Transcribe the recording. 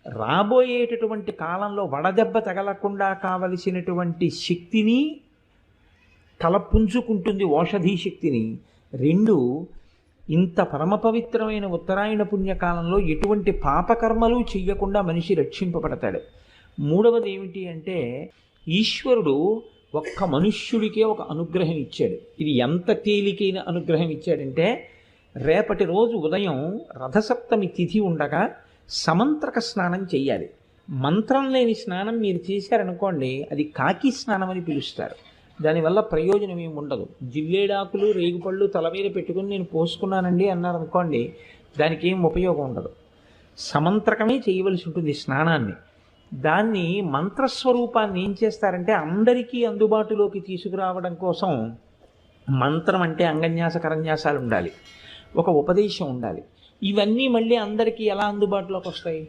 రాబోయేటటువంటి కాలంలో వడదెబ్బ తగలకుండా కావలసినటువంటి శక్తిని తలపుంజుకుంటుంది, ఓషధీ శక్తిని. రెండు, ఇంత పరమ పవిత్రమైన ఉత్తరాయణ పుణ్యకాలంలో ఎటువంటి పాపకర్మలు చెయ్యకుండా మనిషి రక్షింపబడతాడు. మూడవది ఏమిటి అంటే, ఈశ్వరుడు ఒక్క మనుష్యుడికే ఒక అనుగ్రహం ఇచ్చాడు. ఇది ఎంత తేలికైన అనుగ్రహం ఇచ్చాడంటే, రేపటి రోజు ఉదయం రథసప్తమి తిథి ఉండగా సమంత్రక స్నానం చెయ్యాలి. మంత్రం లేని స్నానం మీరు చేశారనుకోండి, అది కాకి స్నానం అని పిలుస్తారు. దానివల్ల ప్రయోజనం ఏమి ఉండదు. జిల్లేడాకులు రేగుపళ్ళు తల మీద పెట్టుకుని నేను పోసుకున్నానండి అన్నారనుకోండి, దానికి ఏం ఉపయోగం ఉండదు. సమంత్రకమే చేయవలసి ఉంటుంది స్నానాన్ని. దాన్ని మంత్రస్వరూపాన్ని ఏం చేస్తారంటే, అందరికీ అందుబాటులోకి తీసుకురావడం కోసం మంత్రం అంటే అంగన్యాస కరన్యాసాలు ఉండాలి, ఒక ఉపదేశం ఉండాలి. ఇవన్నీ మళ్ళీ అందరికీ ఎలా అందుబాటులోకి వస్తాయి?